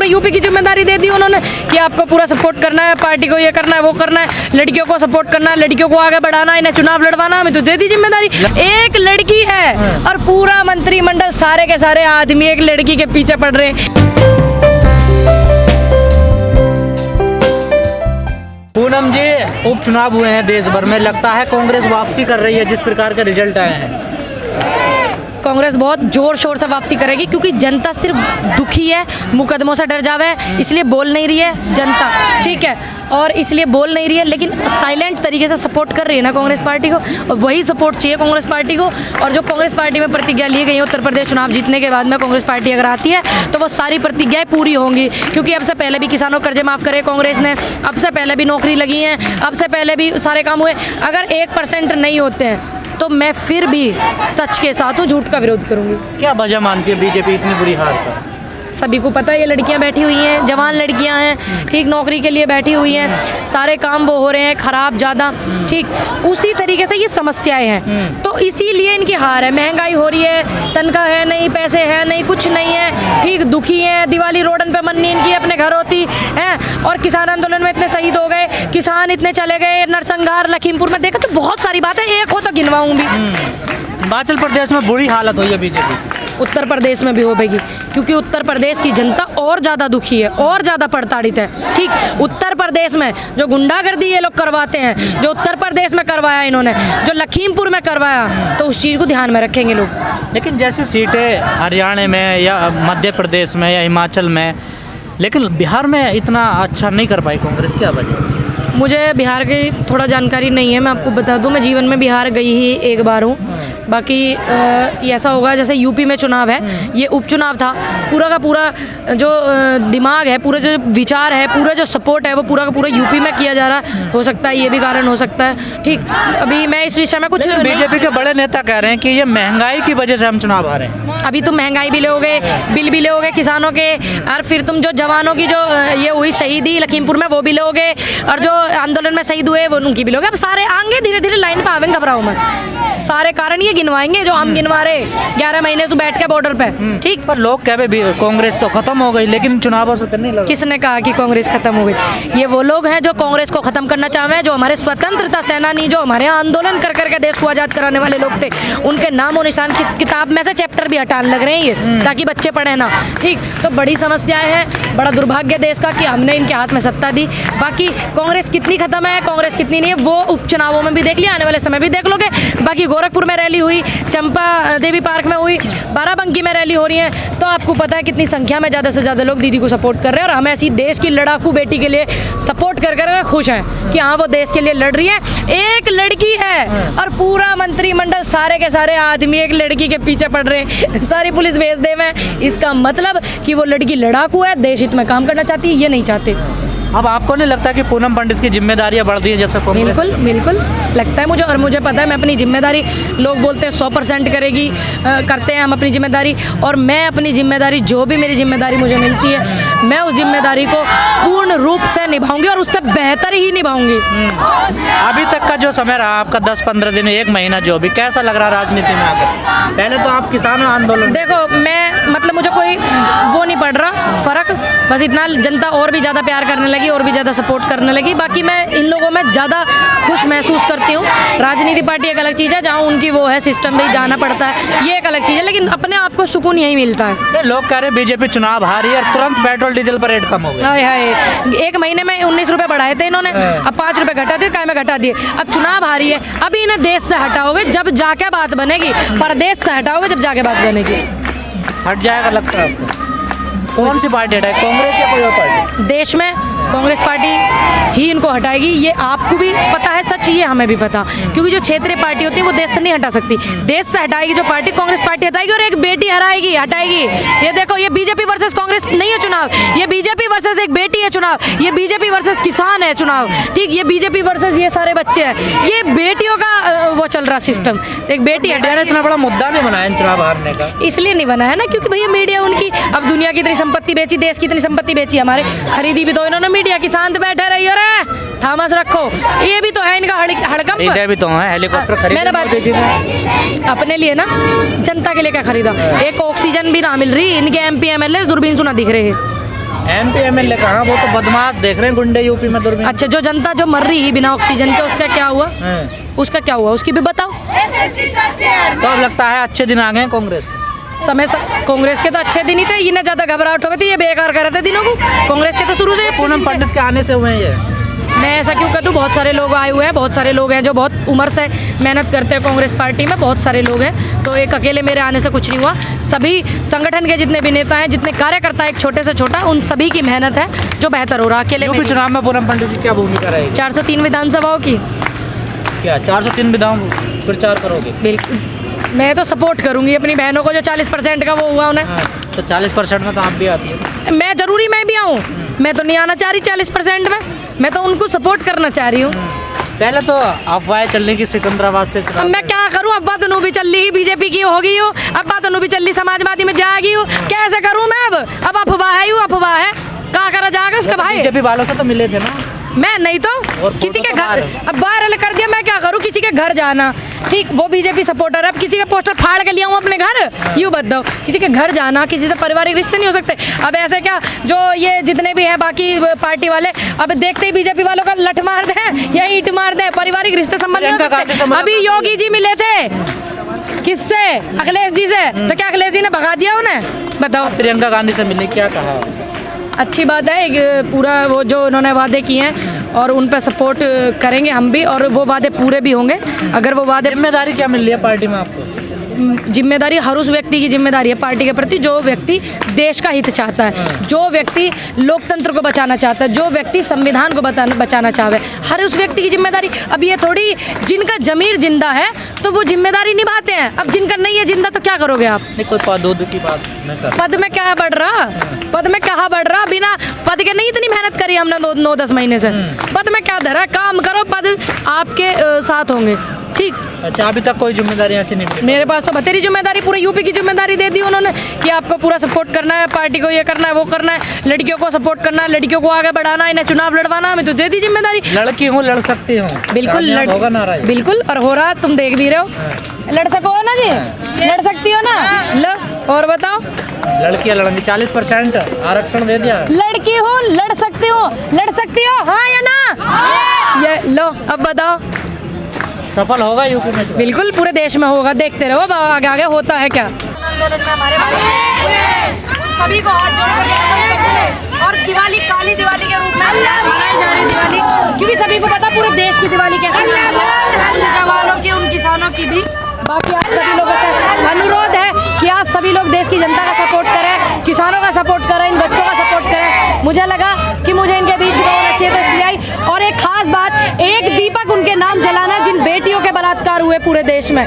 पूरे यूपी की जिम्मेदारी दे दी उन्होंने कि आपको पूरा सपोर्ट करना है, पार्टी को ये करना है, वो करना है, लड़कियों को सपोर्ट करना है, लड़कियों को आगे बढ़ाना है, इन्हें चुनाव लड़वाना, हमें तो दे दी जिम्मेदारी। एक लड़की है और पूरा मंत्रिमंडल सारे के सारे आदमी एक लड़की के पीछे पड़ रहे हैं। पूनम जी, उपचुनाव हुए हैं देश भर में, लगता है कांग्रेस वापसी कर रही है जिस प्रकार के रिजल्ट आए हैं? कांग्रेस बहुत जोर शोर से वापसी करेगी क्योंकि जनता सिर्फ दुखी है, मुकदमों से डर जावे है, इसलिए बोल नहीं रही है जनता, ठीक है, और इसलिए बोल नहीं रही है, लेकिन साइलेंट तरीके से सपोर्ट कर रही है ना कांग्रेस पार्टी को, और वही सपोर्ट चाहिए कांग्रेस पार्टी को। और जो कांग्रेस पार्टी में प्रतिज्ञा ली गई है उत्तर प्रदेश चुनाव जीतने के बाद में, कांग्रेस पार्टी अगर आती है तो वो सारी प्रतिज्ञाएं पूरी होंगी, क्योंकि अब से पहले भी किसानों को कर्जे माफ़ करे कांग्रेस ने, अब से पहले भी नौकरी लगी हैं, अब से पहले भी सारे काम हुए। अगर 1% नहीं होते हैं तो मैं फिर भी सच के साथ हूँ, झूठ का विरोध करूँगी। क्या वजह मानती है बीजेपी इतनी बुरी हार का? सभी को पता है ये लड़कियां बैठी हुई हैं, जवान लड़कियां हैं, ठीक, नौकरी के लिए बैठी हुई हैं, सारे काम वो हो रहे हैं खराब ज़्यादा, ठीक, उसी तरीके से ये समस्याएं हैं, तो इसीलिए इनकी हार है। महंगाई हो रही है, तनख्वाह है नहीं, पैसे है नहीं, कुछ नहीं है, ठीक, दुखी है, दिवाली रोडन पे मन नहीं इनकी अपने घर होती है, और किसान आंदोलन में इतने शहीद हो गए, किसान इतने चले गए, नरसंहार लखीमपुर में देखा, तो बहुत सारी बातें, एक हो तो गिनवाऊँ भी। हिमाचल प्रदेश में बुरी हालत हुई है बीजेपी, उत्तर प्रदेश में भी होगी, क्योंकि उत्तर प्रदेश की जनता और ज़्यादा दुखी है, और ज़्यादा प्रताड़ित है, ठीक। उत्तर प्रदेश में जो गुंडागर्दी ये लोग करवाते हैं, जो उत्तर प्रदेश में करवाया इन्होंने, जो लखीमपुर में करवाया, तो उस चीज़ को ध्यान में रखेंगे लोग। लेकिन जैसे सीटें हरियाणा में या मध्य प्रदेश में या हिमाचल में, लेकिन बिहार में इतना अच्छा नहीं कर पाई कांग्रेस, क्या वजह? मुझे बिहार की थोड़ा जानकारी नहीं है, मैं आपको बता दूं, मैं जीवन में बिहार गई ही एक बार हूँ। बाकी ऐसा होगा जैसे यूपी में चुनाव है, ये उपचुनाव था, पूरा का पूरा जो दिमाग है, पूरा जो विचार है, पूरा जो सपोर्ट है, वो पूरा का पूरा यूपी में किया जा रहा है। हो सकता है ये भी कारण हो सकता है, ठीक। अभी मैं इस विषय में कुछ, बीजेपी के बड़े नेता कह रहे हैं कि ये महंगाई की वजह से हम चुनाव हारे हैं। अभी तुम महंगाई भी लोगे, बिल भी लोगे किसानों के, और फिर तुम जो जवानों की जो ये हुई शहीदी लखीमपुर में वो भी लोगे, और जो आंदोलन में शहीद हुए वो उनकी भी लोगे। अब सारे आएंगे धीरे धीरे लाइन पे आवेंगे, घबराओ मत, सारे कारण ये गिनवाएंगे जो हम गिनवा रहे 11 महीने से बैठ के बॉर्डर पे, ठीक। पर लोग कह रहे कांग्रेस तो खत्म हो गई, लेकिन चुनावों से तो नहीं लगा। किसने कहा कि कांग्रेस खत्म हो गई? ये वो लोग हैं जो कांग्रेस को खत्म करना चाहते हैं, जो हमारे स्वतंत्रता सेनानी, जो हमारे यहाँ आंदोलन कर करके देश को आजाद कराने वाले लोग थे, उनके नाम और निशान किताब में से चैप्टर भी हटाने लग रहे हैं ये, ताकि बच्चे पढ़े ना, ठीक। तो बड़ी समस्याएं हैं, बड़ा दुर्भाग्य देश का कि हमने इनके हाथ में सत्ता दी। बाकी कांग्रेस कितनी खत्म है, कांग्रेस कितनी नहीं है, वो उपचुनावों में भी देख लिया, आने वाले समय भी देख लोगे। बाकी गोरखपुर में रैली हुई, चंपा देवी पार्क में हुई, बाराबंकी में रैली हो रही है, तो आपको पता है कितनी संख्या में ज़्यादा से ज़्यादा लोग दीदी को सपोर्ट कर रहे हैं, और हम ऐसी देश की लड़ाकू बेटी के लिए सपोर्ट कर कर खुश हैं कि हाँ वो देश के लिए लड़ रही है। एक लड़की है और पूरा मंत्रिमंडल सारे के सारे आदमी एक लड़की के पीछे पड़ रहे हैं, सारी पुलिस भेज दे में, इसका मतलब कि वो लड़की लड़ाकू है, देश हित में काम करना चाहती है, ये नहीं चाहते। अब आपको नहीं लगता कि पूनम पंडित की जिम्मेदारियां बढ़ दी हैं जब से कांग्रेस? बिल्कुल बिल्कुल लगता है मुझे, और मुझे पता है मैं अपनी जिम्मेदारी, लोग बोलते हैं 100% करेगी, करते हैं हम अपनी जिम्मेदारी, और मैं अपनी जिम्मेदारी, जो भी मेरी जिम्मेदारी मुझे मिलती है, मैं उस जिम्मेदारी को पूर्ण रूप से निभाऊंगी और उससे बेहतर ही निभाऊंगी। अभी तक का जो समय रहा आपका 10-15 दिन, 1 महीना, जो भी कैसा लग रहा राजनीति में आकर? पहले तो आप किसान आंदोलन, देखो मैं मतलब मुझे कोई वो नहीं पड़ रहा फर्क, बस इतना जनता और भी ज़्यादा प्यार करने लगी, और भी ज़्यादा सपोर्ट करने लगी। बाकी मैं इन लोगों में ज़्यादा खुश महसूस करती हूँ। राजनीति पार्टी एक अलग चीज़ है, जहाँ उनकी वो है सिस्टम भी जाना पड़ता है, ये एक अलग चीज़ है, लेकिन अपने आप को सुकून यही मिलता है। लोग कह रहे हैं बीजेपी चुनाव हारी और तुरंत पेट्रोल डीजल पर रेट कम हो गया। हाय हाय, 1 महीने में 19 रुपये बढ़ाए थे इन्होंने, अब 5 रुपये घटा दिए, काय में घटा दिए। अब चुनाव हारी है, अभी इन्हें देश से हटाओगे जब जाके बात बनेगी, प्रदेश से हटाओगे जब जाके बात बनेगी। हट जाएगा लगता है आपको? कौन सी पार्टी हटाए, कांग्रेस या कोई और पार्टी? देश में कांग्रेस पार्टी ही इनको हटाएगी, ये आपको भी पता है, सच ये हमें भी पता, क्योंकि जो क्षेत्रीय पार्टी होती है वो देश से नहीं हटा सकती, देश से हटाएगी जो पार्टी, कांग्रेस पार्टी हटाएगी, और एक बेटी हराएगी, हटाएगी। ये देखो, ये बीजेपी वर्सेस कांग्रेस नहीं है चुनाव, ये बीजेपी वर्सेस एक बेटी है चुनाव, ये बीजेपी वर्सेस किसान है चुनाव, ठीक, ये बीजेपी वर्सेस ये सारे बच्चे हैं, ये बेटियों का वो चल रहा सिस्टम। एक बेटी हटाने, इतना बड़ा मुद्दा नहीं बनाया चुनाव हारने का, इसलिए नहीं बना है ना, क्योंकि भैया मीडिया उनकी, अब दुनिया की इतनी संपत्ति बेची, देश की इतनी संपत्ति बेची, हमारे खरीदी भी तो इन्होंने मीडिया की, शांत बैठे रहिए रे, थामस रखो, ये भी तो है इनका हड़कंप, ये भी तो है, हेलीकॉप्टर खरीदे मैंने बात अपने लिए ना, जनता के लिए क्या खरीदा, एक ऑक्सीजन भी ना मिल रही, इनके MP MLA दूरबीन सुना दिख रहे हैं, MP MLA कहाँ, वो तो बदमाश देख रहे हैं गुंडे यूपी में दूरबीन। अच्छा, जो जनता जो मर रही है बिना ऑक्सीजन के, उसका क्या हुआ? हैं। उसका क्या हुआ, उसकी भी बताओ। तो अब लगता है अच्छे दिन आ गए हैं कांग्रेस के। समय से कांग्रेस के तो अच्छे दिन ही थे, इन्हें ज्यादा घबराहट हो गई थी, ये बेकार कर रहे थे दिनों को। कांग्रेस के तो शुरू से अच्छे पूनम दिन थे। पंडित के आने से हुए हैं ये। मैं ऐसा क्यों कहूँ, बहुत सारे लोग आए हुए हैं, बहुत सारे लोग हैं जो बहुत उम्र से मेहनत करते हैं कांग्रेस पार्टी में, बहुत सारे लोग हैं। तो एक अकेले मेरे आने से कुछ नहीं हुआ, सभी संगठन के जितने भी नेता हैं, जितने कार्यकर्ता, एक छोटे से छोटा, उन सभी की मेहनत है जो बेहतर हो रहा। अकेले यूपी मेरी चुनाव में पूनम पंडित की क्या भूमिका रहेगी? 403 विधानसभाओं की क्या 403 विधाओं प्रचार करोगे? बिल्कुल, मैं तो सपोर्ट करूंगी अपनी बहनों को, जो 40% का वो हुआ उन्हें। हाँ, तो 40% में तो आप भी आती है। मैं जरूरी मैं भी आऊँ, मैं तो नहीं आना चाह रही 40% में, मैं तो उनको सपोर्ट करना चाह रही हूँ। पहले तो अफवाहें चलने की सिकंदराबाद से अब मैं क्या करूँ, अब्बा तो भी चल रही बीजेपी की होगी हो, अब्बा तो भी चल रही समाजवादी में जाएगी हो, कैसे करूँ मैं? अब अफवाह है, अफवाह है, क्या करा जाएगा इसका भाई? बीजेपी वालों से तो मिले थे ना। मैं नहीं तो और किसी के फोटो तो घर, बाहर है। अब वायरल कर दिया, मैं क्या करूँ? किसी के घर जाना, ठीक, वो बीजेपी सपोर्टर है, अब किसी का पोस्टर फाड़ के लिया हूँ अपने घर, यूँ बताओ, किसी के घर जाना, किसी से पारिवारिक रिश्ते नहीं हो सकते। अब ऐसे क्या, जो ये जितने भी हैं बाकी पार्टी वाले, अब देखते ही बीजेपी वालों का लठ मार दें या ईंट मार दें, पारिवारिक रिश्ते संबंध नहीं हो सकते। अभी योगी जी मिले थे, किससे? अखिलेश जी से, तो क्या अखिलेश जी ने भगा दिया उन्हें? बताओ। प्रियंका गांधी से मिलने क्या कहा? अच्छी बात है, पूरा वो जो उन्होंने वादे किए हैं और उन पर सपोर्ट करेंगे हम भी, और वो वादे पूरे भी होंगे। अगर वो वादे, जिम्मेदारी क्या मिल रही है पार्टी में आपको? जिम्मेदारी हर उस व्यक्ति की जिम्मेदारी है पार्टी के प्रति, जो व्यक्ति देश का हित चाहता है, जो व्यक्ति लोकतंत्र को बचाना चाहता है, जो व्यक्ति संविधान को बचाना चाहे, हर उस व्यक्ति की जिम्मेदारी। अब ये थोड़ी जिनका जमीर जिंदा है तो वो जिम्मेदारी निभाते हैं, अब जिनका नहीं है जिंदा तो क्या करोगे आप? नहीं, कोई पद की बात न कर। पद में क्या बढ़ रहा, पद में कहाँ बढ़ रहा? बिना पद के नहीं इतनी मेहनत करी हमने 9-10 महीने से, पद में क्या धरा? काम करो, पद आपके साथ होंगे, ठीक। अच्छा, अभी तक कोई जिम्मेदारी ऐसी नहीं मिली? मेरे पास तो बतेरी जिम्मेदारी, पूरे यूपी की जिम्मेदारी दे दी उन्होंने कि आपको पूरा सपोर्ट करना है, पार्टी को ये करना है, वो करना है, लड़कियों को सपोर्ट करना है, लड़कियों को आगे बढ़ाना है, इन्हें चुनाव लड़वाना, हमें तो दे दी जिम्मेदारी। लड़की हूँ, लड़ सकती हूँ, बिल्कुल होगा नारा ये। बिल्कुल, और हो रहा, तुम देख भी रहे हो। लड़ सको ना जी, लड़ सकती हो ना, लो। और बताओ, लड़कियाँ लड़ेंगी, 40% आरक्षण दे दिया। लड़की हो, लड़ सकती हो, लड़ सकती हो, हाँ या ना? ये लो, अब बताओ। सफल होगा यूपी में? बिल्कुल, पूरे देश में होगा, देखते रहो आगे आगे होता है क्या। आंदोलन में हमारे भाई सभी को हाथ जोड़ कर नमन करते हैं, और दिवाली काली दिवाली के रूप में मनाई जा रही दिवाली, क्योंकि सभी को पता पूरे देश की दिवाली कैसी है, उन जवानों की, उन किसानों की भी। बाकी आप सभी लोगों से अनुरोध है कि आप सभी लोग देश की जनता का सपोर्ट करें, किसानों का सपोर्ट करें, इन बच्चों का सपोर्ट करें। मुझे लगा कि मुझे इनके बीच में होना चाहिए, तो इसलिए आई। और एक खास बात, एक दीपक उनके नाम जलाना जिन बेटियों के बलात्कार हुए पूरे देश में।